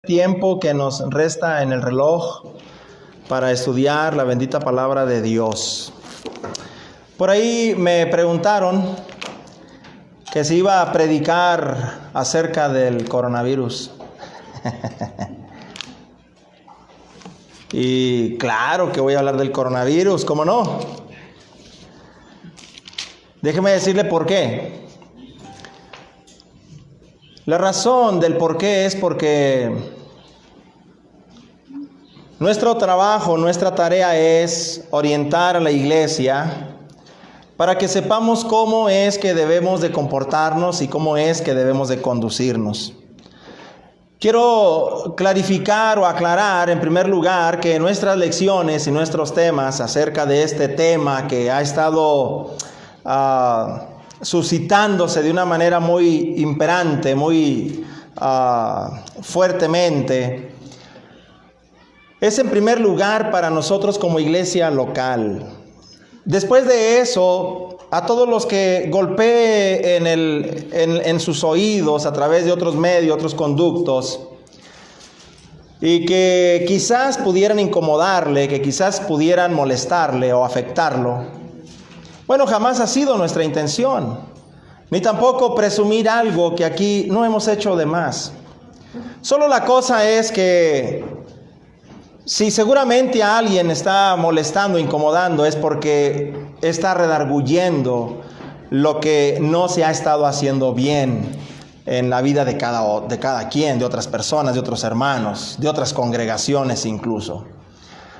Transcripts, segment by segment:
Tiempo que nos resta en el reloj para estudiar la bendita palabra de Dios. Por ahí me preguntaron que si iba a predicar acerca del coronavirus. Y claro que voy a hablar del coronavirus, ¿cómo no? Déjeme decirle por qué. La razón del por qué es porque nuestro trabajo, nuestra tarea es orientar a la iglesia para que sepamos cómo es que debemos de comportarnos y cómo es que debemos de conducirnos. Quiero clarificar o aclarar en primer lugar que nuestras lecciones y nuestros temas acerca de este tema que ha estado suscitándose de una manera muy imperante, muy fuertemente, es en primer lugar para nosotros como iglesia local. Después de eso, a todos los que golpee en sus oídos a través de otros medios, otros conductos, y que quizás pudieran incomodarle, que quizás pudieran molestarle o afectarlo. Bueno, jamás ha sido nuestra intención, ni tampoco presumir algo que aquí no hemos hecho de más. Solo la cosa es que si seguramente a alguien está molestando, incomodando, es porque está redarguyendo lo que no se ha estado haciendo bien en la vida de cada quien, de otras personas, de otros hermanos, de otras congregaciones incluso.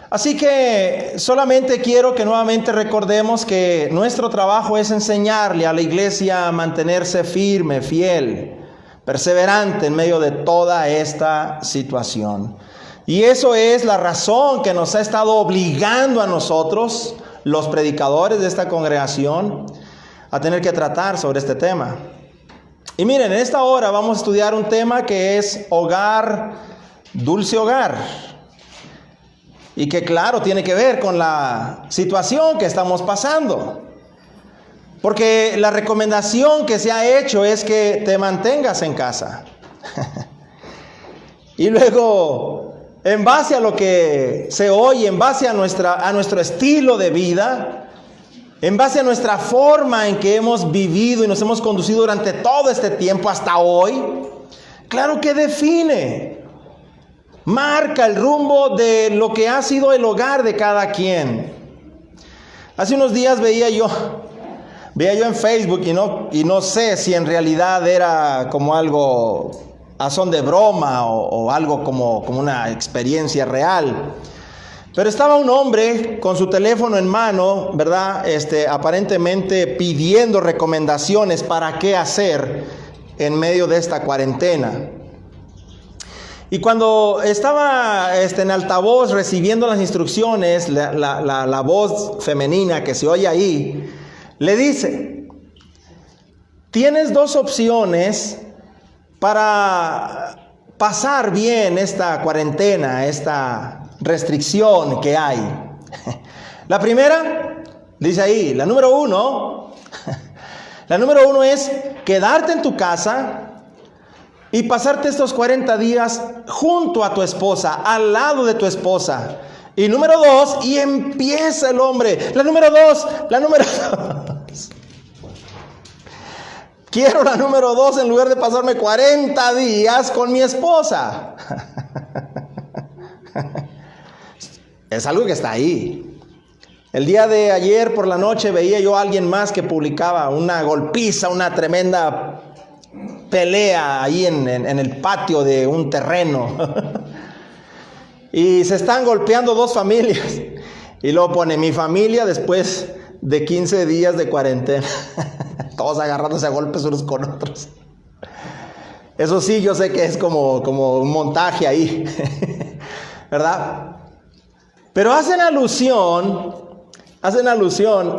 Así que solamente quiero que nuevamente recordemos que nuestro trabajo es enseñarle a la iglesia a mantenerse firme, fiel, perseverante en medio de toda esta situación. Y eso es la razón que nos ha estado obligando a nosotros, los predicadores de esta congregación, a tener que tratar sobre este tema. Y miren, en esta hora vamos a estudiar un tema que es hogar, dulce hogar. Y que claro, tiene que ver con la situación que estamos pasando. Porque la recomendación que se ha hecho es que te mantengas en casa. Y luego, en base a lo que se oye, en base a nuestro estilo de vida, en base a nuestra forma en que hemos vivido y nos hemos conducido durante todo este tiempo hasta hoy, claro que define, marca el rumbo de lo que ha sido el hogar de cada quien. Hace unos días veía yo en Facebook y no sé si en realidad era como algo a son de broma o algo como una experiencia real. Pero estaba un hombre con su teléfono en mano, ¿verdad? Aparentemente pidiendo recomendaciones para qué hacer en medio de esta cuarentena. Y cuando estaba en altavoz recibiendo las instrucciones, la voz femenina que se oye ahí, le dice: tienes dos opciones para pasar bien esta cuarentena, esta restricción que hay. La primera, dice ahí, la número uno es quedarte en tu casa y pasarte estos 40 días junto a tu esposa, al lado de tu esposa. Y número dos, y empieza el hombre, la número dos. Quiero la número dos en lugar de pasarme 40 días con mi esposa. Es algo que está ahí. El día de ayer por la noche veía yo a alguien más que publicaba una golpiza, una tremenda pelea ahí en el patio de un terreno. Y se están golpeando dos familias. Y luego pone: mi familia después de 15 días de cuarentena. Todos agarrándose a golpes unos con otros. Eso sí, yo sé que es como un montaje ahí. ¿Verdad? Pero hacen alusión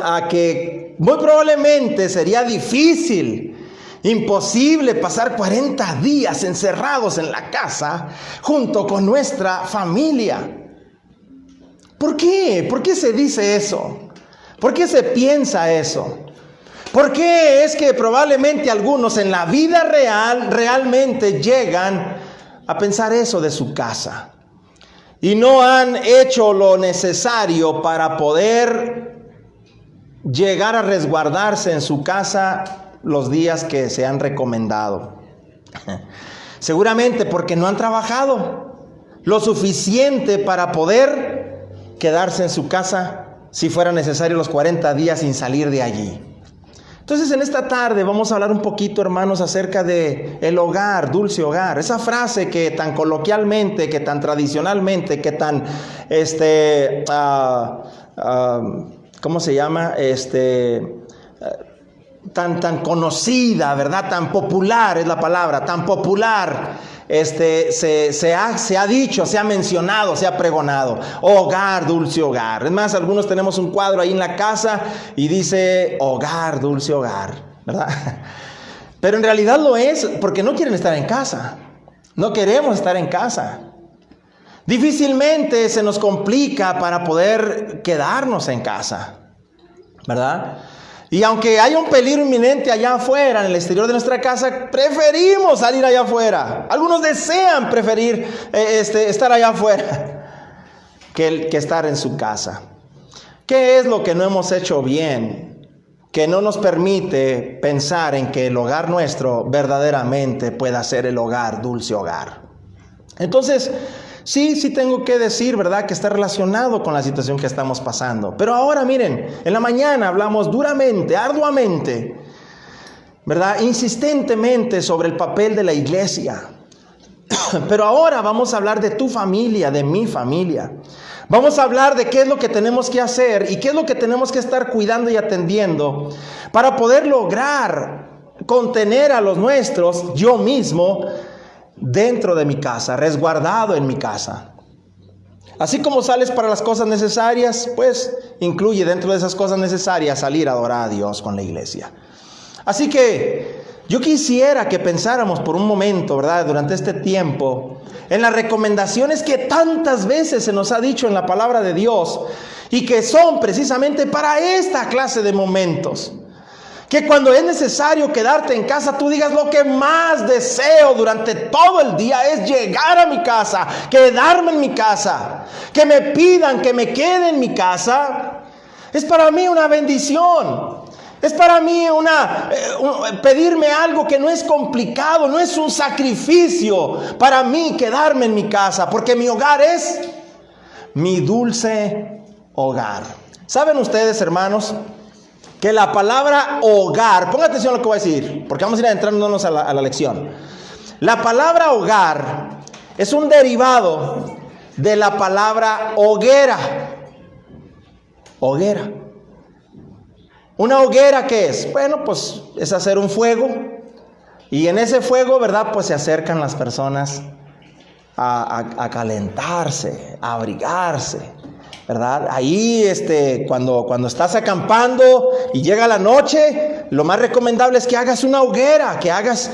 a que muy probablemente sería difícil, imposible pasar 40 días encerrados en la casa junto con nuestra familia. ¿Por qué? ¿Por qué se dice eso? ¿Por qué se piensa eso? ¿Por qué es que probablemente algunos en la vida real realmente llegan a pensar eso de su casa. Y no han hecho lo necesario para poder llegar a resguardarse en su casa los días que se han recomendado. Seguramente porque no han trabajado lo suficiente para poder quedarse en su casa si fuera necesario los 40 días sin salir de allí. Entonces en esta tarde vamos a hablar un poquito, hermanos, acerca de el hogar, dulce hogar. Esa frase que tan coloquialmente, que tan tradicionalmente, que tan, ¿cómo se llama? Tan conocida, ¿verdad? Tan popular es la palabra, tan popular. Se ha dicho, se ha mencionado, se ha pregonado. Hogar, dulce hogar. Es más, algunos tenemos un cuadro ahí en la casa y dice hogar, dulce hogar, ¿verdad? Pero en realidad lo es porque no quieren estar en casa. No queremos estar en casa. Difícilmente se nos complica para poder quedarnos en casa, ¿verdad? Y aunque hay un peligro inminente allá afuera, en el exterior de nuestra casa, preferimos salir allá afuera. Algunos desean preferir estar allá afuera que estar en su casa. ¿Qué es lo que no hemos hecho bien? Que no nos permite pensar en que el hogar nuestro verdaderamente pueda ser el hogar, dulce hogar. Entonces, sí tengo que decir, ¿verdad?, que está relacionado con la situación que estamos pasando. Pero ahora miren, en la mañana hablamos duramente, arduamente, ¿verdad?, insistentemente sobre el papel de la iglesia. Pero ahora vamos a hablar de tu familia, de mi familia. Vamos a hablar de qué es lo que tenemos que hacer y qué es lo que tenemos que estar cuidando y atendiendo para poder lograr contener a los nuestros, yo mismo, dentro de mi casa, resguardado en mi casa. Así como sales para las cosas necesarias, pues incluye dentro de esas cosas necesarias salir a adorar a Dios con la iglesia. Así que yo quisiera que pensáramos por un momento, ¿verdad?, durante este tiempo, en las recomendaciones que tantas veces se nos ha dicho en la palabra de Dios y que son precisamente para esta clase de momentos. Que cuando es necesario quedarte en casa, tú digas: lo que más deseo durante todo el día es llegar a mi casa, quedarme en mi casa. Que me pidan que me quede en mi casa, es para mí una bendición. Es para mí pedirme algo que no es complicado, no es un sacrificio para mí quedarme en mi casa, porque mi hogar es mi dulce hogar. ¿Saben ustedes, hermanos, que la palabra hogar, ponga atención a lo que voy a decir, porque vamos a ir adentrándonos a la lección. La palabra hogar es un derivado de la palabra hoguera. Hoguera. ¿Una hoguera qué es? Bueno, pues es hacer un fuego. Y en ese fuego, ¿verdad?, pues se acercan las personas a calentarse, a abrigarse, ¿verdad? Ahí cuando estás acampando y llega la noche, lo más recomendable es que hagas una hoguera, que hagas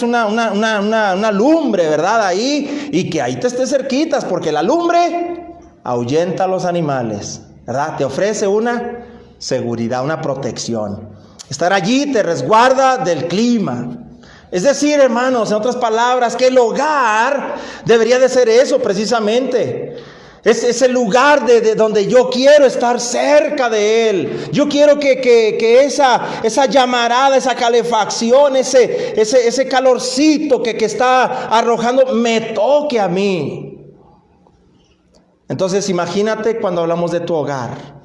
una lumbre, ¿verdad? Ahí, y que ahí te estés cerquitas, porque la lumbre ahuyenta a los animales, ¿verdad? Te ofrece una seguridad, una protección. Estar allí te resguarda del clima. Es decir, hermanos, en otras palabras, que el hogar debería de ser eso precisamente. Es el lugar de donde yo quiero estar cerca de Él. Yo quiero que esa llamarada, esa calefacción, ese calorcito que está arrojando me toque a mí. Entonces imagínate cuando hablamos de tu hogar.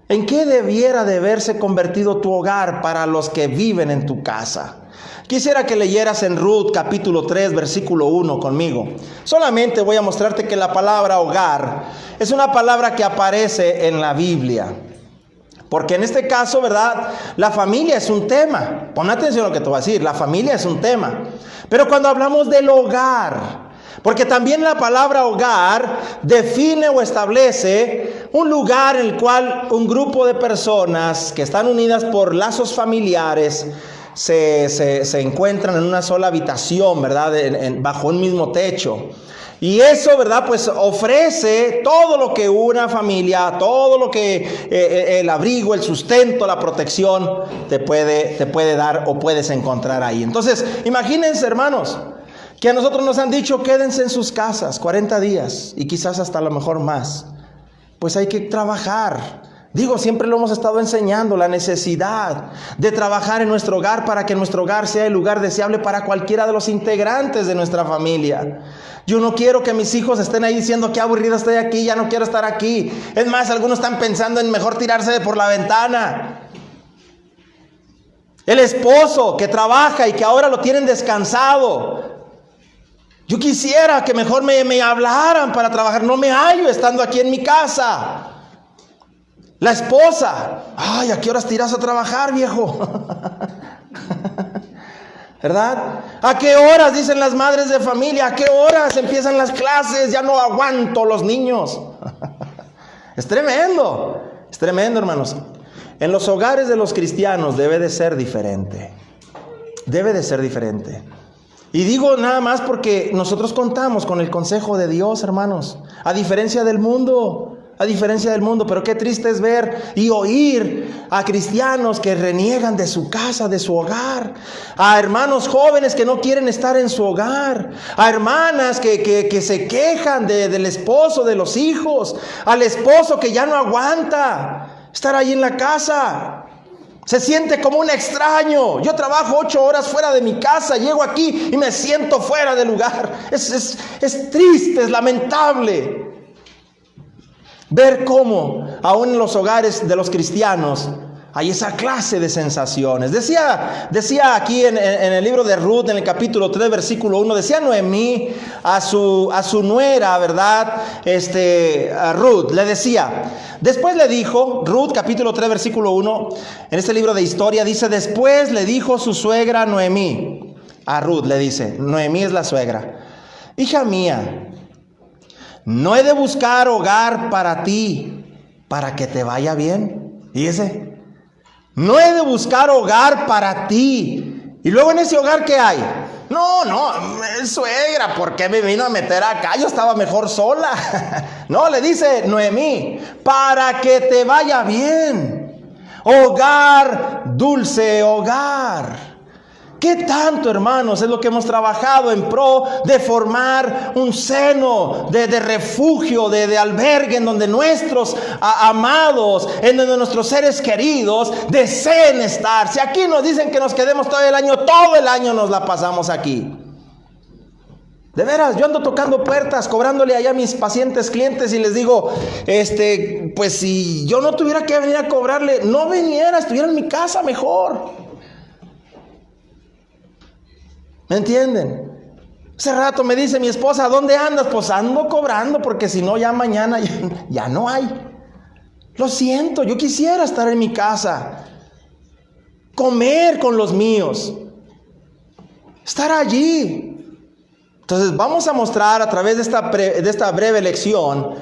¿En qué debiera de haberse convertido tu hogar para los que viven en tu casa? Quisiera que leyeras en Ruth capítulo 3 versículo 1 conmigo. Solamente voy a mostrarte que la palabra hogar es una palabra que aparece en la Biblia. Porque en este caso, ¿verdad?, la familia es un tema. Pon atención a lo que te voy a decir, la familia es un tema. Pero cuando hablamos del hogar, porque también la palabra hogar define o establece un lugar en el cual un grupo de personas que están unidas por lazos familiares se encuentran en una sola habitación, ¿verdad?, bajo un mismo techo. Y eso, ¿verdad?, pues ofrece todo lo que una familia, todo lo que el abrigo, el sustento, la protección te puede dar o puedes encontrar ahí. Entonces, imagínense, hermanos, que a nosotros nos han dicho quédense en sus casas 40 días y quizás hasta a lo mejor más. Pues hay que trabajar. Digo, siempre lo hemos estado enseñando, la necesidad de trabajar en nuestro hogar para que nuestro hogar sea el lugar deseable para cualquiera de los integrantes de nuestra familia. Yo no quiero que mis hijos estén ahí diciendo qué aburrido estoy aquí, ya no quiero estar aquí. Es más, algunos están pensando en mejor tirarse por la ventana. El esposo que trabaja y que ahora lo tienen descansado. Yo quisiera que mejor me hablaran para trabajar. No me hallo estando aquí en mi casa. La esposa, ay, ¿a qué horas te irás a trabajar, viejo? ¿Verdad? ¿A qué horas, dicen las madres de familia? ¿A qué horas empiezan las clases? Ya no aguanto los niños. Es tremendo, hermanos. En los hogares de los cristianos debe de ser diferente. Debe de ser diferente. Y digo nada más porque nosotros contamos con el consejo de Dios, hermanos. A diferencia del mundo. Pero qué triste es ver y oír a cristianos que reniegan de su casa, de su hogar, a hermanos jóvenes que no quieren estar en su hogar, a hermanas que se quejan del esposo, de los hijos, al esposo que ya no aguanta estar ahí en la casa. Se siente como un extraño. Yo trabajo 8 horas fuera de mi casa, llego aquí y me siento fuera de lugar. Es triste, es lamentable ver cómo aún en los hogares de los cristianos hay esa clase de sensaciones. Decía aquí en el libro de Ruth, en el capítulo 3, versículo 1, decía Noemí a su nuera, ¿verdad? A Ruth, le decía, después le dijo, Ruth, capítulo 3, versículo 1, en este libro de historia, dice, después le dijo su suegra Noemí, a Ruth le dice, Noemí es la suegra, hija mía, no he de buscar hogar para ti, para que te vaya bien. Fíjese, no he de buscar hogar para ti. Y luego en ese hogar, ¿qué hay? No, es suegra, ¿por qué me vino a meter acá? Yo estaba mejor sola. No, le dice Noemí, para que te vaya bien. Hogar, dulce hogar. ¿Qué tanto, hermanos, es lo que hemos trabajado en pro de formar un seno de refugio, de albergue, en donde nuestros amados, en donde nuestros seres queridos deseen estar? Si aquí nos dicen que nos quedemos todo el año nos la pasamos aquí. De veras, yo ando tocando puertas, cobrándole allá a mis pacientes, clientes, y les digo, pues si yo no tuviera que venir a cobrarle, no viniera, estuviera en mi casa mejor. ¿Me entienden? Hace rato me dice mi esposa, ¿dónde andas? Pues ando cobrando, porque si no ya mañana ya no hay. Lo siento, yo quisiera estar en mi casa, comer con los míos, estar allí. Entonces vamos a mostrar a través de esta breve lección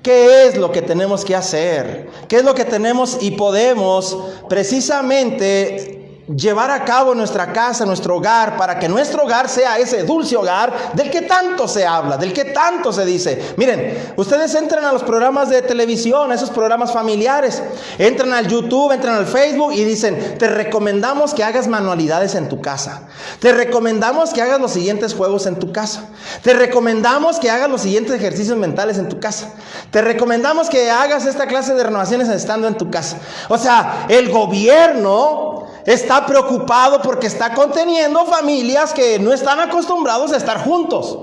qué es lo que tenemos que hacer, qué es lo que tenemos y podemos precisamente llevar a cabo en nuestra casa, en nuestro hogar, para que nuestro hogar sea ese dulce hogar del que tanto se habla, del que tanto se dice. Miren, ustedes entran a los programas de televisión, a esos programas familiares, entran al YouTube, entran al Facebook y dicen, te recomendamos que hagas manualidades en tu casa, te recomendamos que hagas los siguientes juegos en tu casa, te recomendamos que hagas los siguientes ejercicios mentales en tu casa, te recomendamos que hagas esta clase de renovaciones estando en tu casa. O sea, el gobierno está preocupado porque está conteniendo familias que no están acostumbrados a estar juntos.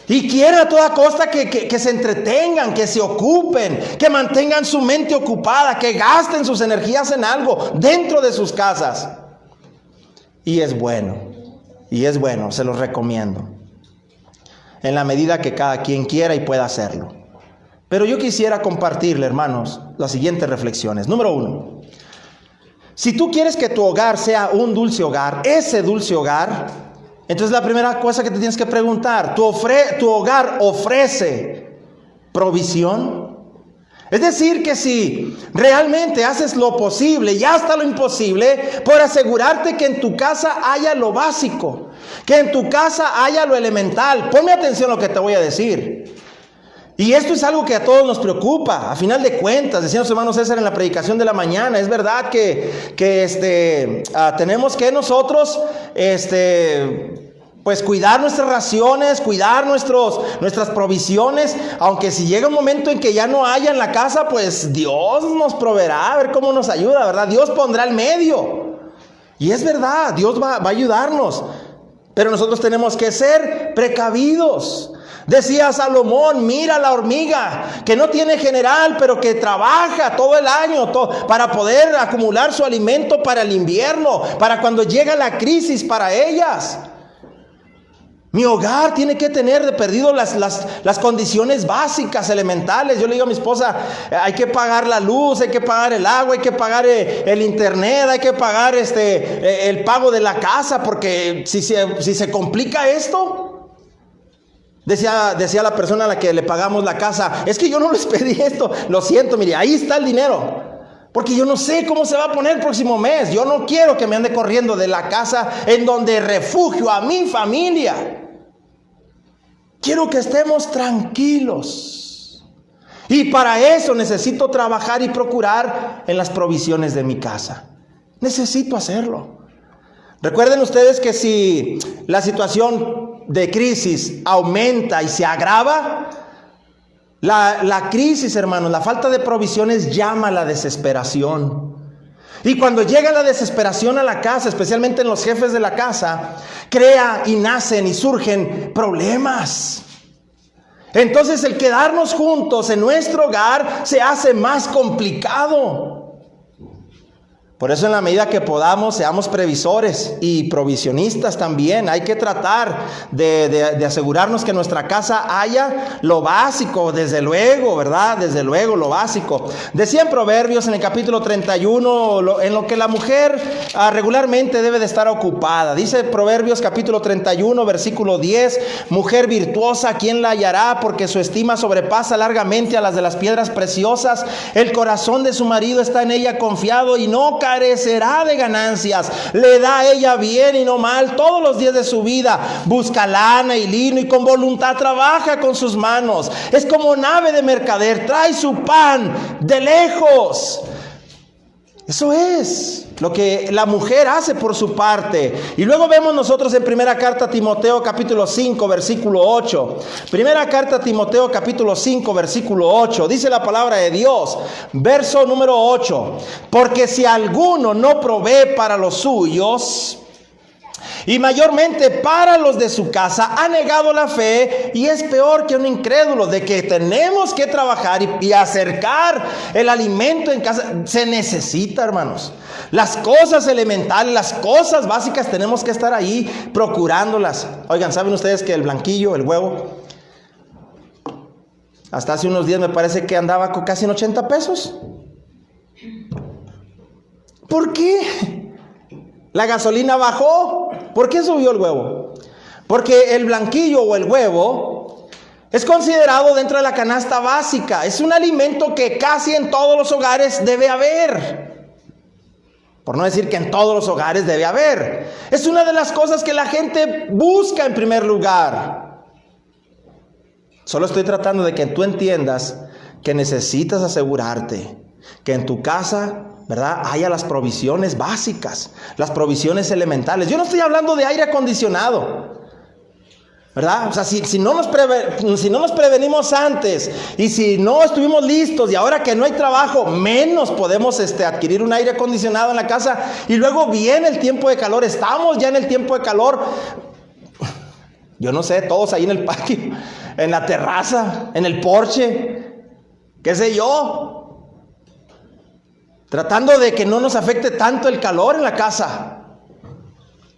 Y quieren a toda costa que se entretengan, que se ocupen, que mantengan su mente ocupada, que gasten sus energías en algo dentro de sus casas. Y es bueno, se los recomiendo. En la medida que cada quien quiera y pueda hacerlo. Pero yo quisiera compartirle, hermanos, las siguientes reflexiones. Número 1. Si tú quieres que tu hogar sea un dulce hogar, ese dulce hogar, entonces la primera cosa que te tienes que preguntar, ¿tu hogar ofrece provisión? Es decir, que si realmente haces lo posible y hasta lo imposible por asegurarte que en tu casa haya lo básico, que en tu casa haya lo elemental. Ponme atención a lo que te voy a decir. Y esto es algo que a todos nos preocupa. A final de cuentas, decía nuestro hermano César en la predicación de la mañana, es verdad que tenemos que nosotros pues cuidar nuestras raciones, cuidar nuestras provisiones, aunque si llega un momento en que ya no haya en la casa, pues Dios nos proveerá, a ver cómo nos ayuda, ¿verdad? Dios pondrá el medio. Y es verdad, Dios va a ayudarnos, pero nosotros tenemos que ser precavidos. Decía Salomón, mira la hormiga, que no tiene general, pero que trabaja todo el año para poder acumular su alimento para el invierno, para cuando llega la crisis para ellas. Mi hogar tiene que tener de perdido las condiciones básicas, elementales. Yo le digo a mi esposa, hay que pagar la luz, hay que pagar el agua, hay que pagar el internet, hay que pagar el pago de la casa, porque si se complica esto. Decía la persona a la que le pagamos la casa, es que yo no les pedí esto, lo siento, mire, ahí está el dinero, porque yo no sé cómo se va a poner el próximo mes. Yo no quiero que me ande corriendo de la casa en donde refugio a mi familia. Quiero que estemos tranquilos, y para eso necesito trabajar y procurar en las provisiones de mi casa. Necesito hacerlo. Recuerden ustedes que si la situación de crisis aumenta y se agrava, la crisis, hermanos, la falta de provisiones llama a la desesperación. Y cuando llega la desesperación a la casa, especialmente en los jefes de la casa, crea y nacen y surgen problemas. Entonces el quedarnos juntos en nuestro hogar se hace más complicado. Por eso, en la medida que podamos, seamos previsores y provisionistas también. Hay que tratar de asegurarnos que en nuestra casa haya lo básico, desde luego, ¿verdad? Desde luego, lo básico. Decía en Proverbios, en el capítulo 31, en lo que la mujer regularmente debe de estar ocupada. Dice Proverbios capítulo 31, versículo 10, mujer virtuosa, ¿quién la hallará? Porque su estima sobrepasa largamente a las de las piedras preciosas. El corazón de su marido está en ella confiado y no carecerá de ganancias. Le da a ella bien y no mal todos los días de su vida. Busca lana y lino y con voluntad trabaja con sus manos. Es como nave de mercader, trae su pan de lejos. Eso es lo que la mujer hace por su parte. Y luego vemos nosotros en primera carta a Timoteo capítulo 5 versículo 8. Primera carta a Timoteo capítulo 5 versículo 8. Dice la palabra de Dios, verso número 8. Porque si alguno no provee para los suyos, y mayormente para los de su casa, ha negado la fe y es peor que un incrédulo. De que tenemos que trabajar y acercar el alimento en casa, se necesita, hermanos. Las cosas elementales, las cosas básicas, tenemos que estar ahí procurándolas. Oigan, ¿saben ustedes que el blanquillo, el huevo, hasta hace unos días me parece que andaba casi en 80 pesos? ¿Por qué? La gasolina bajó. ¿Por qué subió el huevo? Porque el blanquillo o el huevo es considerado dentro de la canasta básica. Es un alimento que casi en todos los hogares debe haber. Por no decir que en todos los hogares debe haber. Es una de las cosas que la gente busca en primer lugar. Solo estoy tratando de que tú entiendas que necesitas asegurarte que en tu casa, ¿verdad?, haya las provisiones básicas, las provisiones elementales. Yo no estoy hablando de aire acondicionado, ¿verdad? O sea, si no nos prevenimos antes y si no estuvimos listos y ahora que no hay trabajo, menos podemos adquirir un aire acondicionado en la casa. Y luego viene el tiempo de calor, estamos ya en el tiempo de calor. Yo no sé, todos ahí en el patio, en la terraza, en el porche, qué sé yo, tratando de que no nos afecte tanto el calor en la casa.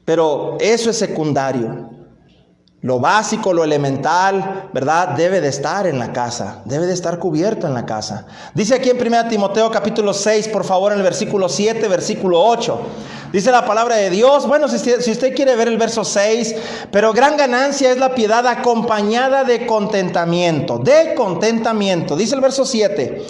Pero eso es secundario. Lo básico, lo elemental, ¿verdad?, debe de estar en la casa, debe de estar cubierto en la casa. Dice aquí en 1 Timoteo capítulo 6, por favor, en el versículo 7, versículo 8. Dice la palabra de Dios, bueno, si usted quiere ver el verso 6, pero gran ganancia es la piedad acompañada de contentamiento. Dice el verso 7.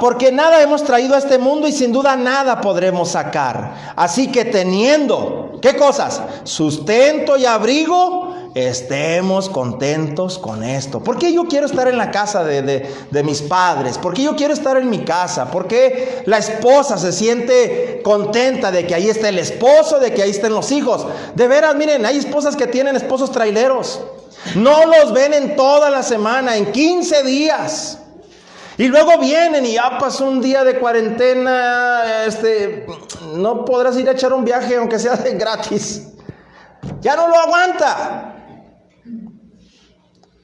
Porque nada hemos traído a este mundo y sin duda nada podremos sacar. Así que teniendo, ¿qué cosas? Sustento y abrigo, estemos contentos con esto. ¿Por qué yo quiero estar en la casa de mis padres? ¿Por qué yo quiero estar en mi casa? ¿Por qué la esposa se siente contenta de que ahí esté el esposo, de que ahí estén los hijos? De veras, miren, hay esposas que tienen esposos traileros. No los ven en toda la semana, en 15 días. Y luego vienen y ya pasó un día de cuarentena, no podrás ir a echar un viaje aunque sea de gratis. Ya no lo aguanta.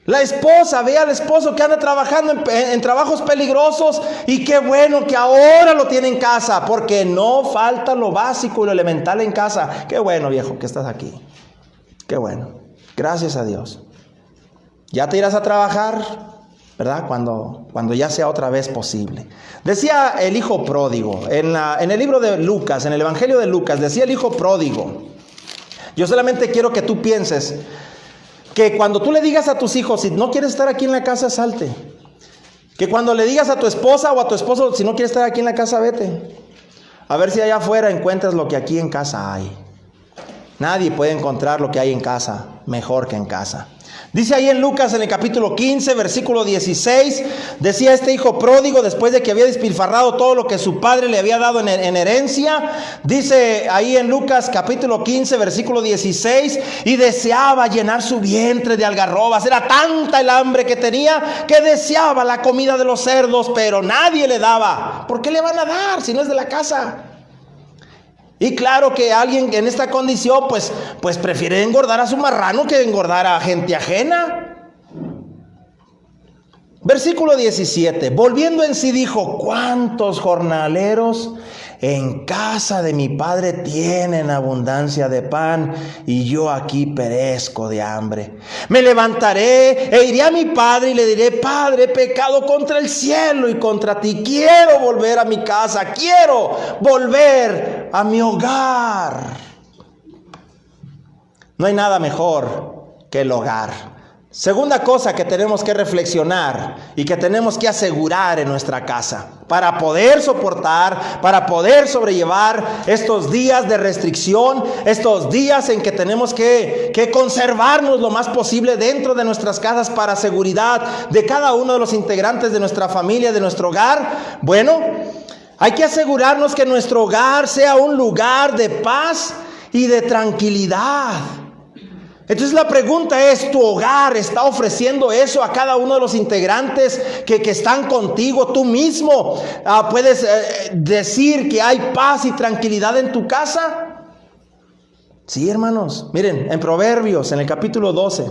La esposa ve al esposo que anda trabajando en trabajos peligrosos y qué bueno que ahora lo tiene en casa, porque no falta lo básico y lo elemental en casa. Qué bueno, viejo, que estás aquí. Qué bueno. Gracias a Dios. Ya te irás a trabajar, ¿verdad? Cuando ya sea otra vez posible. Decía el hijo pródigo, en el libro de Lucas, en el Evangelio de Lucas, decía el hijo pródigo. Yo solamente quiero que tú pienses que cuando tú le digas a tus hijos, si no quieres estar aquí en la casa, salte. Que cuando le digas a tu esposa o a tu esposo, si no quieres estar aquí en la casa, vete. A ver si allá afuera encuentras lo que aquí en casa hay. Nadie puede encontrar lo que hay en casa mejor que en casa. Dice ahí en Lucas, en el capítulo 15, versículo 16, decía este hijo pródigo, después de que había despilfarrado todo lo que su padre le había dado en herencia, dice ahí en Lucas capítulo 15, versículo 16, y deseaba llenar su vientre de algarrobas. Era tanta el hambre que tenía que deseaba la comida de los cerdos, pero nadie le daba. ¿Por qué le van a dar si no es de la casa? Y claro que alguien en esta condición pues prefiere engordar a su marrano que engordar a gente ajena. Versículo 17, volviendo en sí dijo, ¿cuántos jornaleros en casa de mi padre tienen abundancia de pan y yo aquí perezco de hambre? Me levantaré e iré a mi padre y le diré, Padre, he pecado contra el cielo y contra ti. Quiero volver a mi casa, quiero volver a mi hogar. No hay nada mejor que el hogar. Segunda cosa que tenemos que reflexionar y que tenemos que asegurar en nuestra casa para poder soportar, para poder sobrellevar estos días de restricción, estos días en que tenemos que conservarnos lo más posible dentro de nuestras casas para seguridad de cada uno de los integrantes de nuestra familia, de nuestro hogar. Bueno, hay que asegurarnos que nuestro hogar sea un lugar de paz y de tranquilidad. Entonces la pregunta es, ¿tu hogar está ofreciendo eso a cada uno de los integrantes que están contigo? Tú mismo puedes decir que hay paz y tranquilidad en tu casa. Sí, hermanos, miren, en Proverbios, en el capítulo 12,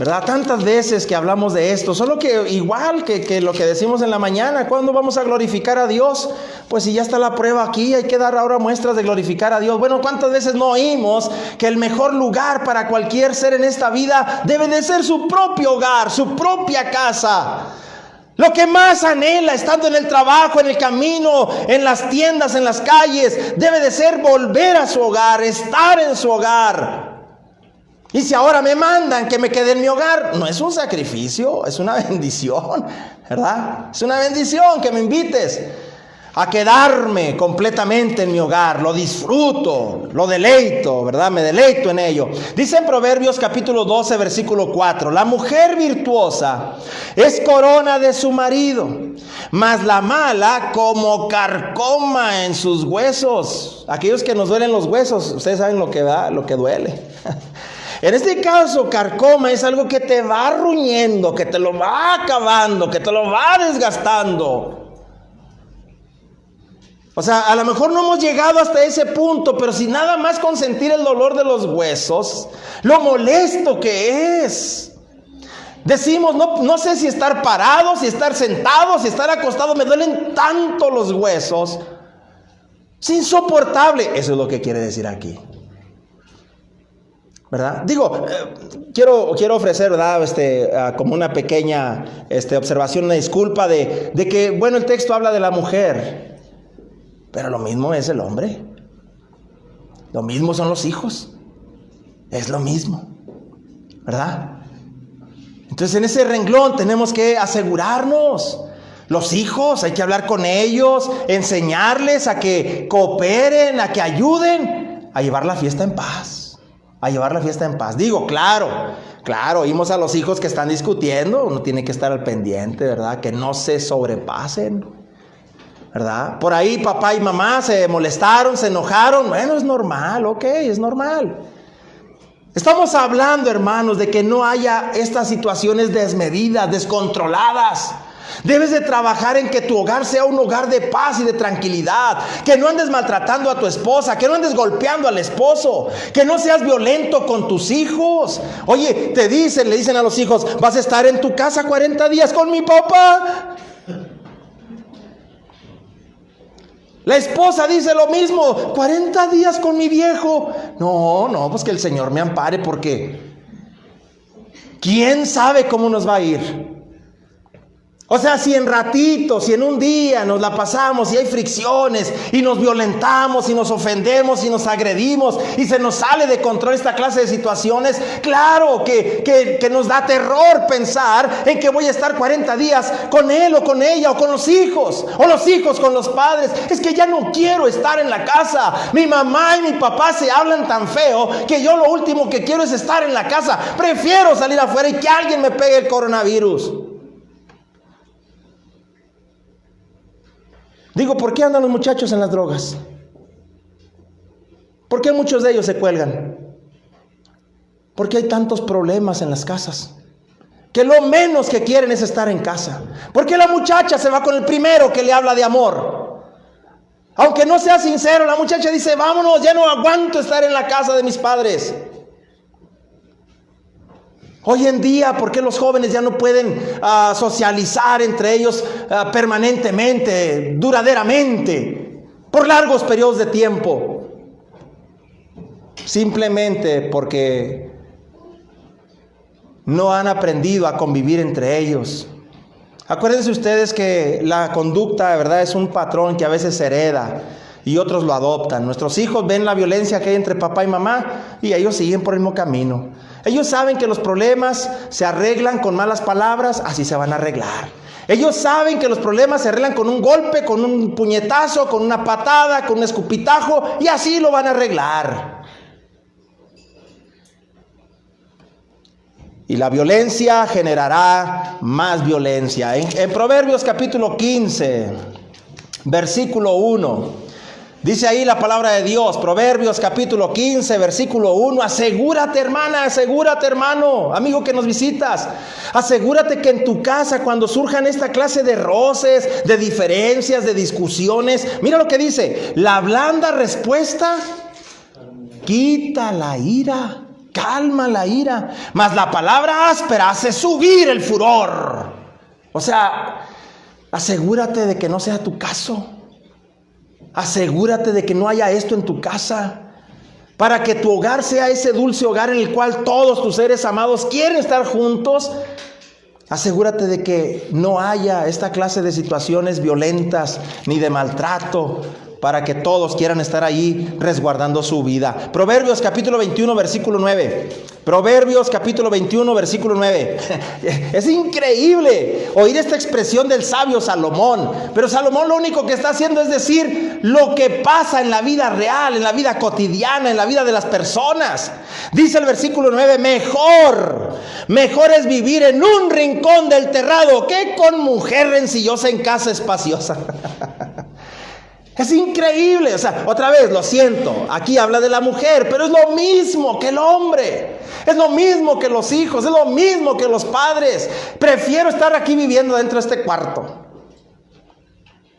¿verdad? Tantas veces que hablamos de esto, solo que igual que lo que decimos en la mañana, ¿cuándo vamos a glorificar a Dios? Pues si ya está la prueba aquí, hay que dar ahora muestras de glorificar a Dios. Bueno, ¿cuántas veces no oímos que el mejor lugar para cualquier ser en esta vida debe de ser su propio hogar, su propia casa? Lo que más anhela, estando en el trabajo, en el camino, en las tiendas, en las calles, debe de ser volver a su hogar, estar en su hogar. Y si ahora me mandan que me quede en mi hogar, no es un sacrificio, es una bendición, ¿verdad? Es una bendición que me invites a quedarme completamente en mi hogar. Lo disfruto, lo deleito, ¿verdad? Me deleito en ello. Dice en Proverbios capítulo 12, versículo 4, la mujer virtuosa es corona de su marido, mas la mala como carcoma en sus huesos. Aquellos que nos duelen los huesos, ustedes saben lo que da, lo que duele. En este caso, carcoma es algo que te va ruñendo, que te lo va acabando, que te lo va desgastando. O sea, a lo mejor no hemos llegado hasta ese punto, pero si nada más con sentir el dolor de los huesos, lo molesto que es. Decimos, no sé si estar parado, si estar sentado, si estar acostado, me duelen tanto los huesos. Es insoportable. Eso es lo que quiere decir aquí, ¿verdad? Digo, quiero ofrecer, ¿verdad? Como una pequeña observación, una disculpa de que, bueno, el texto habla de la mujer, pero lo mismo es el hombre, lo mismo son los hijos, es lo mismo, ¿verdad? Entonces en ese renglón tenemos que asegurarnos. Los hijos, hay que hablar con ellos, enseñarles a que cooperen, a que ayuden a llevar la fiesta en paz. A llevar la fiesta en paz. Digo, claro, oímos a los hijos que están discutiendo. Uno tiene que estar al pendiente, ¿verdad? Que no se sobrepasen, ¿verdad? Por ahí papá y mamá se molestaron, se enojaron. Bueno, es normal, ok, es normal. Estamos hablando, hermanos, de que no haya estas situaciones desmedidas, descontroladas. Debes de trabajar en que tu hogar sea un hogar de paz y de tranquilidad. Que no andes maltratando a tu esposa, que no andes golpeando al esposo, que no seas violento con tus hijos. Oye, le dicen a los hijos, vas a estar en tu casa 40 días con mi papá. La esposa dice lo mismo, 40 días con mi viejo. No, pues que el Señor me ampare, porque ¿quién sabe cómo nos va a ir? O sea, si en ratitos, si en un día nos la pasamos y hay fricciones y nos violentamos y nos ofendemos y nos agredimos y se nos sale de control esta clase de situaciones, claro que nos da terror pensar en que voy a estar 40 días con él o con ella o con los hijos con los padres. Es que ya no quiero estar en la casa. Mi mamá y mi papá se hablan tan feo que yo lo último que quiero es estar en la casa. Prefiero salir afuera y que alguien me pegue el coronavirus. Digo, ¿por qué andan los muchachos en las drogas? ¿Por qué muchos de ellos se cuelgan? ¿Por qué hay tantos problemas en las casas? Que lo menos que quieren es estar en casa. ¿Por qué la muchacha se va con el primero que le habla de amor? Aunque no sea sincero, la muchacha dice, vámonos, ya no aguanto estar en la casa de mis padres. Hoy en día, ¿por qué los jóvenes ya no pueden socializar entre ellos permanentemente, duraderamente, por largos periodos de tiempo? Simplemente porque no han aprendido a convivir entre ellos. Acuérdense ustedes que la conducta, de verdad, es un patrón que a veces se hereda y otros lo adoptan. Nuestros hijos ven la violencia que hay entre papá y mamá y ellos siguen por el mismo camino. Ellos saben que los problemas se arreglan con malas palabras, así se van a arreglar. Ellos saben que los problemas se arreglan con un golpe, con un puñetazo, con una patada, con un escupitajo, y así lo van a arreglar. Y la violencia generará más violencia. En Proverbios capítulo 15, versículo 1. Dice ahí la palabra de Dios, Proverbios capítulo 15, versículo 1, asegúrate hermana, asegúrate hermano, amigo que nos visitas, asegúrate que en tu casa cuando surjan esta clase de roces, de diferencias, de discusiones, mira lo que dice, la blanda respuesta quita la ira, calma la ira, mas la palabra áspera hace subir el furor. O sea, asegúrate de que no sea tu caso. Asegúrate de que no haya esto en tu casa, para que tu hogar sea ese dulce hogar en el cual todos tus seres amados quieren estar juntos. Asegúrate de que no haya esta clase de situaciones violentas ni de maltrato, para que todos quieran estar ahí resguardando su vida. Proverbios capítulo 21, versículo 9. Proverbios capítulo 21, versículo 9. Es increíble oír esta expresión del sabio Salomón. Pero Salomón lo único que está haciendo es decir lo que pasa en la vida real, en la vida cotidiana, en la vida de las personas. Dice el versículo 9, mejor es vivir en un rincón del terrado que con mujer rencillosa en casa espaciosa. Es increíble, o sea, otra vez, lo siento, aquí habla de la mujer, pero es lo mismo que el hombre, es lo mismo que los hijos, es lo mismo que los padres. Prefiero estar aquí viviendo dentro de este cuarto.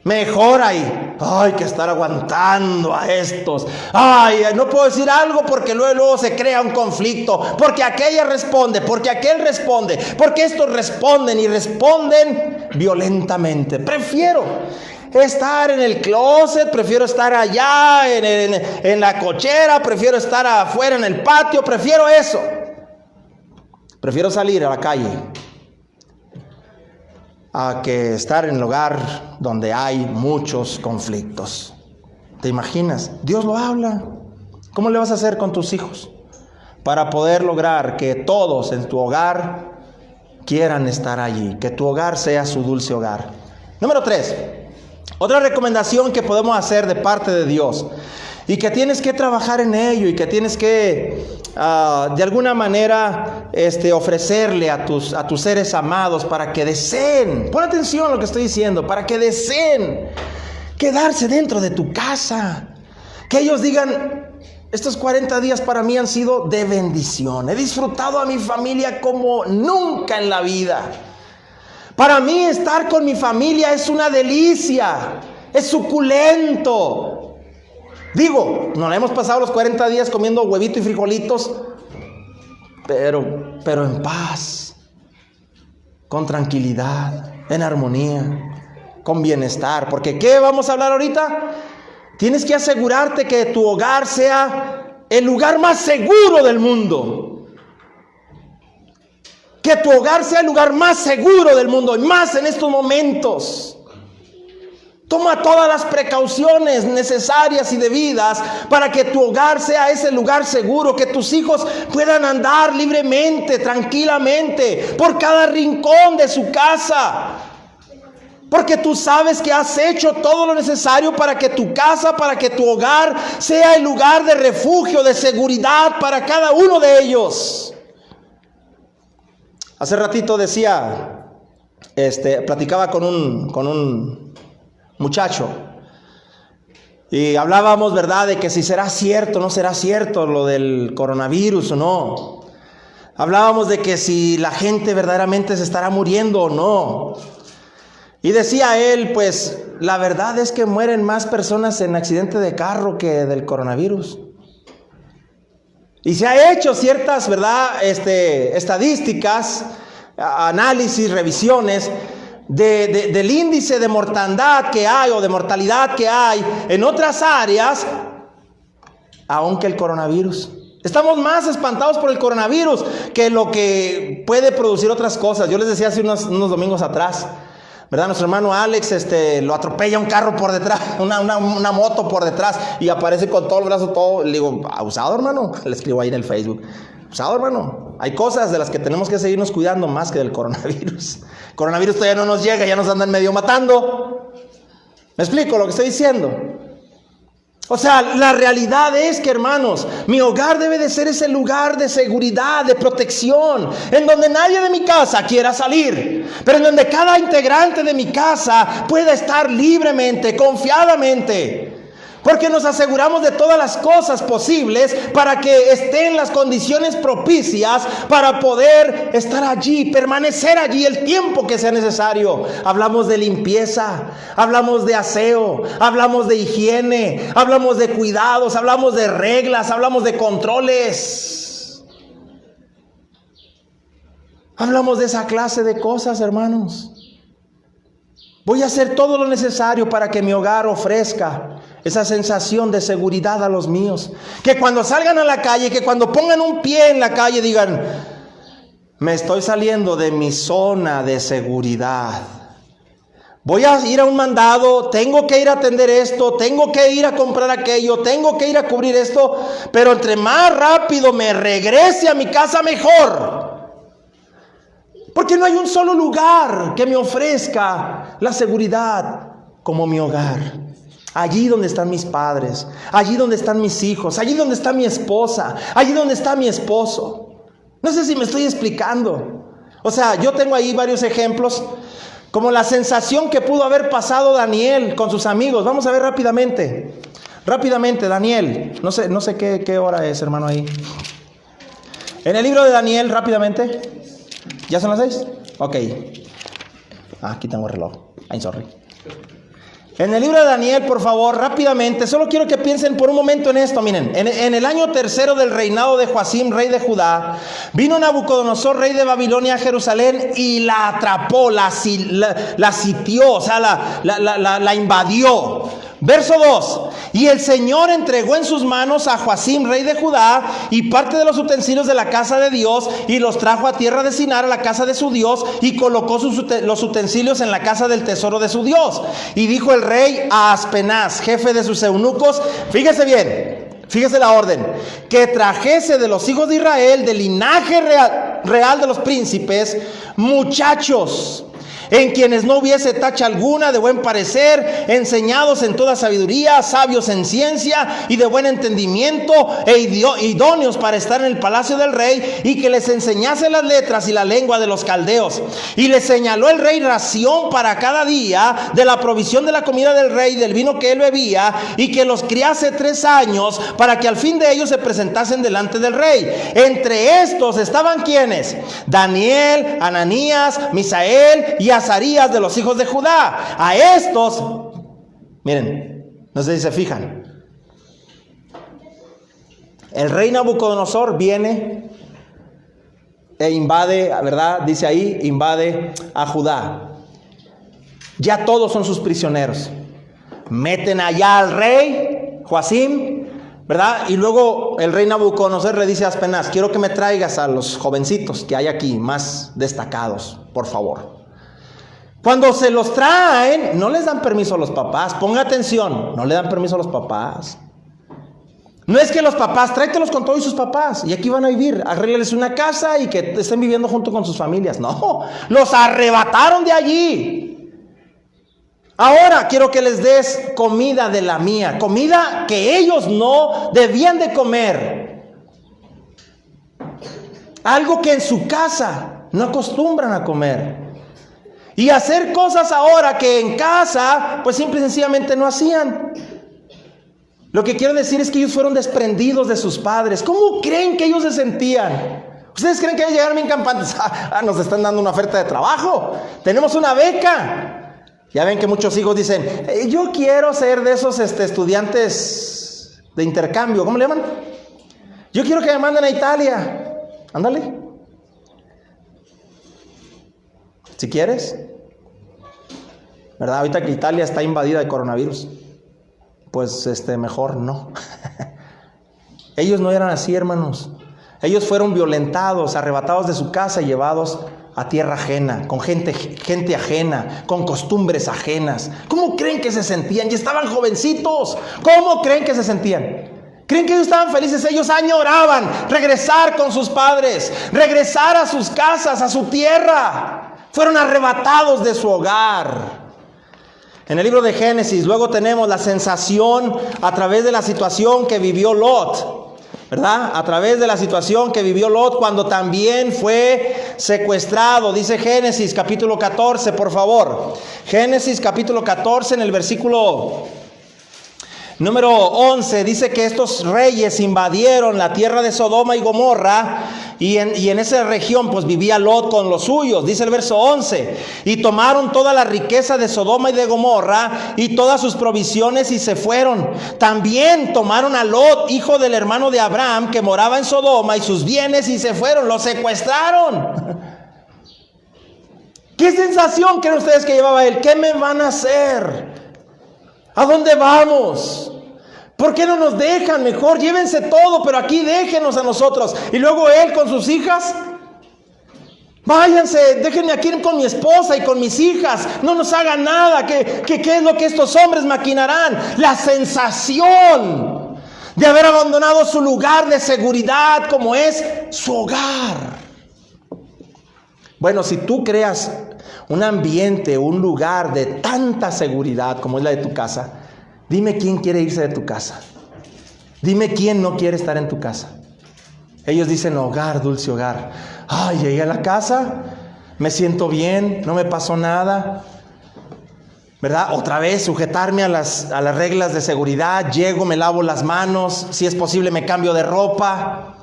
Mejor ahí, que estar aguantando a estos. No puedo decir algo porque luego se crea un conflicto, porque aquella responde, porque aquel responde, porque estos responden y responden violentamente. Prefiero estar en el closet, prefiero estar allá en la cochera, prefiero estar afuera en el patio, prefiero eso. Prefiero salir a la calle a que estar en el hogar donde hay muchos conflictos. ¿Te imaginas? Dios lo habla. ¿Cómo le vas a hacer con tus hijos para poder lograr que todos en tu hogar quieran estar allí, que tu hogar sea su dulce hogar? Número 3. Otra recomendación que podemos hacer de parte de Dios y que tienes que trabajar en ello y que tienes que de alguna manera ofrecerle a tus seres amados para que deseen, pon atención a lo que estoy diciendo, para que deseen quedarse dentro de tu casa, que ellos digan: estos 40 días para mí han sido de bendición, he disfrutado a mi familia como nunca en la vida. Para mí estar con mi familia es una delicia, es suculento. Digo, nos la hemos pasado los 40 días comiendo huevito y frijolitos, pero en paz, con tranquilidad, en armonía, con bienestar. Porque ¿qué vamos a hablar ahorita? Tienes que asegurarte que tu hogar sea el lugar más seguro del mundo. Que tu hogar sea el lugar más seguro del mundo, y más en estos momentos. Toma todas las precauciones necesarias y debidas para que tu hogar sea ese lugar seguro, que tus hijos puedan andar libremente, tranquilamente, por cada rincón de su casa. Porque tú sabes que has hecho todo lo necesario para que tu casa, para que tu hogar sea el lugar de refugio, de seguridad para cada uno de ellos. Hace ratito decía, platicaba con un muchacho y hablábamos, ¿verdad?, de que si será cierto o no será cierto lo del coronavirus o no. Hablábamos de que si la gente verdaderamente se estará muriendo o no. Y decía él, pues la verdad es que mueren más personas en accidente de carro que del coronavirus. Y se ha hecho ciertas, ¿verdad?, estadísticas, análisis, revisiones del índice de mortandad que hay o de mortalidad que hay en otras áreas, aunque el coronavirus. Estamos más espantados por el coronavirus que lo que puede producir otras cosas. Yo les decía hace unos domingos atrás, ¿verdad? Nuestro hermano Alex lo atropella un carro por detrás, una moto por detrás, y aparece con todo el brazo todo. Le digo: ¿abusado, hermano? Le escribo ahí en el Facebook: abusado, hermano. Hay cosas de las que tenemos que seguirnos cuidando más que del coronavirus. El coronavirus todavía no nos llega, ya nos andan medio matando. ¿Me explico lo que estoy diciendo? O sea, la realidad es que, hermanos, mi hogar debe de ser ese lugar de seguridad, de protección, en donde nadie de mi casa quiera salir, pero en donde cada integrante de mi casa pueda estar libremente, confiadamente, porque nos aseguramos de todas las cosas posibles para que estén las condiciones propicias para poder estar allí, permanecer allí el tiempo que sea necesario. Hablamos de limpieza, hablamos de aseo, hablamos de higiene, hablamos de cuidados, hablamos de reglas, hablamos de controles. Hablamos de esa clase de cosas, hermanos. Voy a hacer todo lo necesario para que mi hogar ofrezca esa sensación de seguridad a los míos. Que cuando salgan a la calle, que cuando pongan un pie en la calle digan: me estoy saliendo de mi zona de seguridad. Voy a ir a un mandado, tengo que ir a atender esto, tengo que ir a comprar aquello, tengo que ir a cubrir esto, pero entre más rápido me regrese a mi casa, mejor. Porque no hay un solo lugar que me ofrezca la seguridad como mi hogar. Allí donde están mis padres, allí donde están mis hijos, allí donde está mi esposa, allí donde está mi esposo. No sé si me estoy explicando. O sea, yo tengo ahí varios ejemplos, como la sensación que pudo haber pasado Daniel con sus amigos. Vamos a ver rápidamente, Daniel. No sé qué hora es, hermano, ahí. En el libro de Daniel, rápidamente. ¿Ya son las 6? Ok. Aquí tengo el reloj. I'm sorry. En el libro de Daniel, por favor, rápidamente, solo quiero que piensen por un momento en esto. Miren, en el año 3 del reinado de Joacim, rey de Judá, vino Nabucodonosor, rey de Babilonia, a Jerusalén y la atrapó, la sitió, o sea, la invadió. Verso 2: y el Señor entregó en sus manos a Joacim, rey de Judá, y parte de los utensilios de la casa de Dios, y los trajo a tierra de Sinar, a la casa de su Dios, y colocó los utensilios en la casa del tesoro de su Dios. Y dijo el rey a Aspenaz, jefe de sus eunucos, fíjese bien, fíjese la orden, que trajese de los hijos de Israel, del linaje real de los príncipes, muchachos en quienes no hubiese tacha alguna, de buen parecer, enseñados en toda sabiduría, sabios en ciencia y de buen entendimiento, e idóneos para estar en el palacio del rey, y que les enseñase las letras y la lengua de los caldeos. Y les señaló el rey ración para cada día de la provisión de la comida del rey, del vino que él bebía, y que los criase 3 años, para que al fin de ellos se presentasen delante del rey. Entre estos estaban ¿quiénes? Daniel, Ananías, Misael y Azarías de los hijos de Judá. A estos, miren, no sé si se fijan, el rey Nabucodonosor viene e invade, ¿verdad? Dice ahí, invade a Judá. Ya todos son sus prisioneros. Meten allá al rey Joacim, ¿verdad? Y luego el rey Nabucodonosor le dice a Aspenaz: quiero que me traigas a los jovencitos que hay aquí, más destacados, por favor. Cuando se los traen, no les dan permiso a los papás. Ponga atención, no le dan permiso a los papás. No es que los papás, tráetelos con todos sus papás y aquí van a vivir, arréglenles una casa y que estén viviendo junto con sus familias. No, los arrebataron de allí. Ahora quiero que les des comida de la mía, comida que ellos no debían de comer. Algo que en su casa no acostumbran a comer. Y hacer cosas ahora que en casa, pues simple y sencillamente no hacían. Lo que quiero decir es que ellos fueron desprendidos de sus padres. ¿Cómo creen que ellos se sentían? ¿Ustedes creen que ellos llegaron bien campantes? Nos están dando una oferta de trabajo. Tenemos una beca. Ya ven que muchos hijos dicen: yo quiero ser de esos estudiantes de intercambio. ¿Cómo le llaman? Yo quiero que me manden a Italia. Ándale. Si quieres. ¿Verdad? Ahorita que Italia está invadida de coronavirus. Pues mejor no. Ellos no eran así, hermanos. Ellos fueron violentados, arrebatados de su casa y llevados a tierra ajena, con gente ajena, con costumbres ajenas. ¿Cómo creen que se sentían? Y estaban jovencitos. ¿Cómo creen que se sentían? ¿Creen que ellos estaban felices? Ellos añoraban regresar con sus padres, regresar a sus casas, a su tierra. Fueron arrebatados de su hogar. En el libro de Génesis luego tenemos la sensación a través de la situación que vivió Lot, ¿verdad? A través de la situación que vivió Lot cuando también fue secuestrado. Dice Génesis capítulo 14, por favor. Génesis capítulo 14 en el versículo número 11 dice que estos reyes invadieron la tierra de Sodoma y Gomorra, y en esa región pues vivía Lot con los suyos. Dice el verso 11: y tomaron toda la riqueza de Sodoma y de Gomorra y todas sus provisiones y se fueron. También tomaron a Lot, hijo del hermano de Abraham, que moraba en Sodoma, y sus bienes y se fueron. Lo secuestraron. ¿Qué sensación creen ustedes que llevaba él? ¿Qué me van a hacer? ¿A dónde vamos? ¿Por qué no nos dejan? Mejor llévense todo, pero aquí déjenos a nosotros. Y luego él con sus hijas: váyanse, déjenme aquí con mi esposa y con mis hijas. No nos hagan nada. ¿Qué es lo que estos hombres maquinarán? La sensación de haber abandonado su lugar de seguridad, como es su hogar. Bueno, si tú creas un ambiente, un lugar de tanta seguridad como es la de tu casa, dime quién quiere irse de tu casa. Dime quién no quiere estar en tu casa. Ellos dicen: hogar, dulce hogar. Ay, llegué a la casa, me siento bien, no me pasó nada, ¿verdad? Otra vez sujetarme a las reglas de seguridad. Llego, me lavo las manos, si es posible me cambio de ropa,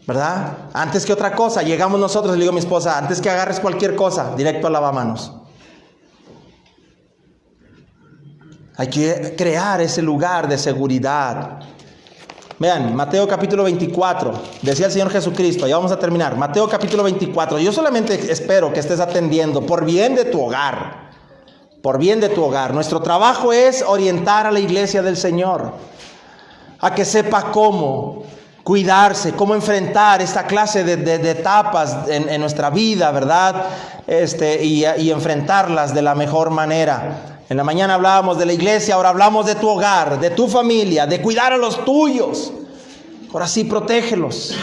¿verdad? Antes que otra cosa, llegamos nosotros, le digo a mi esposa: antes que agarres cualquier cosa, directo al lavamanos. Hay que crear ese lugar de seguridad. Vean, Mateo capítulo 24, decía el Señor Jesucristo, ya vamos a terminar. Mateo capítulo 24, yo solamente espero que estés atendiendo por bien de tu hogar. Por bien de tu hogar. Nuestro trabajo es orientar a la iglesia del Señor a que sepa cómo cuidarse, cómo enfrentar esta clase de etapas en nuestra vida, ¿verdad? Y enfrentarlas de la mejor manera. En la mañana hablábamos de la iglesia, ahora hablamos de tu hogar, de tu familia, de cuidar a los tuyos. Ahora sí, protégelos,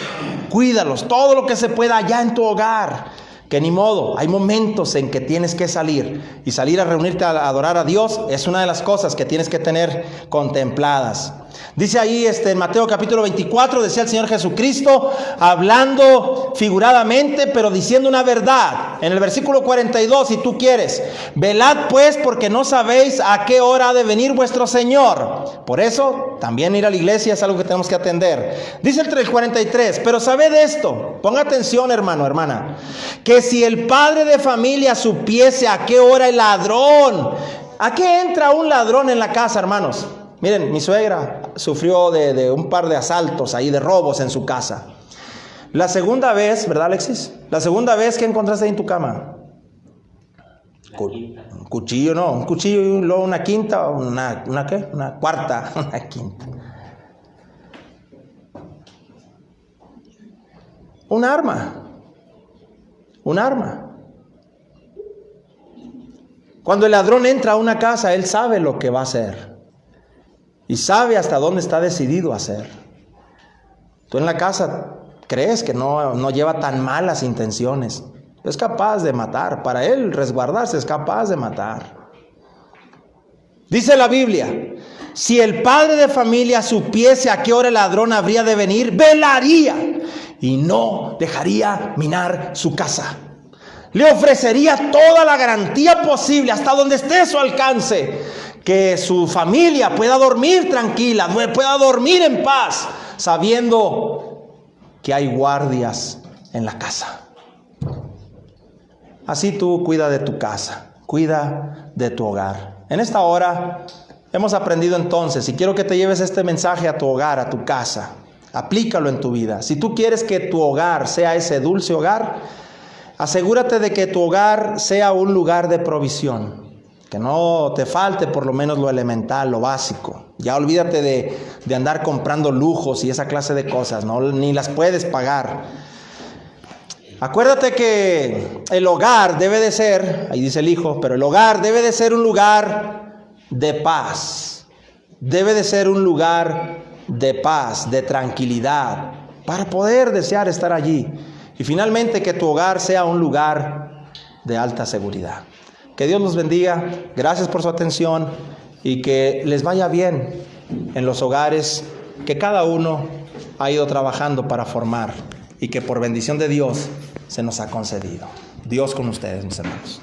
cuídalos, todo lo que se pueda allá en tu hogar. que ni modo, hay momentos en que tienes que salir, y salir a reunirte a adorar a Dios es una de las cosas que tienes que tener contempladas. Dice ahí en Mateo capítulo 24, decía el Señor Jesucristo, hablando figuradamente, pero diciendo una verdad. En el versículo 42, si tú quieres, velad pues, porque no sabéis a qué hora ha de venir vuestro Señor. Por eso, también ir a la iglesia es algo que tenemos que atender. Dice el 43, pero sabed esto, ponga atención, hermano, hermana, que si el padre de familia supiese a qué hora el ladrón, ¿a qué entra un ladrón en la casa, hermanos? Miren, mi suegra sufrió de un par de asaltos ahí, de robos en su casa. La segunda vez, ¿verdad, Alexis? La segunda vez, ¿qué encontraste ahí en tu cama? Un cuchillo, no, un cuchillo y luego una quinta, ¿una qué? Una cuarta, una quinta. Un arma. Un arma. Cuando el ladrón entra a una casa, él sabe lo que va a hacer. Y sabe hasta dónde está decidido a hacer. Tú en la casa crees que no lleva tan malas intenciones. Es capaz de matar. Para él resguardarse es capaz de matar. Dice la Biblia, si el padre de familia supiese a qué hora el ladrón habría de venir, velaría y no dejaría minar su casa. Le ofrecería toda la garantía posible hasta donde esté a su alcance, que su familia pueda dormir tranquila, pueda dormir en paz, sabiendo que hay guardias en la casa. Así tú cuida de tu casa, cuida de tu hogar. En esta hora hemos aprendido entonces, y quiero que te lleves este mensaje a tu hogar, a tu casa. Aplícalo en tu vida. Si tú quieres que tu hogar sea ese dulce hogar, asegúrate de que tu hogar sea un lugar de provisión. Que no te falte por lo menos lo elemental, lo básico. Ya olvídate de andar comprando lujos y esa clase de cosas, ¿no? Ni las puedes pagar. Acuérdate que el hogar debe de ser, ahí dice el hijo, pero el hogar debe de ser un lugar de paz. Debe de ser un lugar de paz, de tranquilidad, para poder desear estar allí. Y finalmente que tu hogar sea un lugar de alta seguridad. Que Dios los bendiga, gracias por su atención y que les vaya bien en los hogares que cada uno ha ido trabajando para formar y que por bendición de Dios se nos ha concedido. Dios con ustedes, mis hermanos.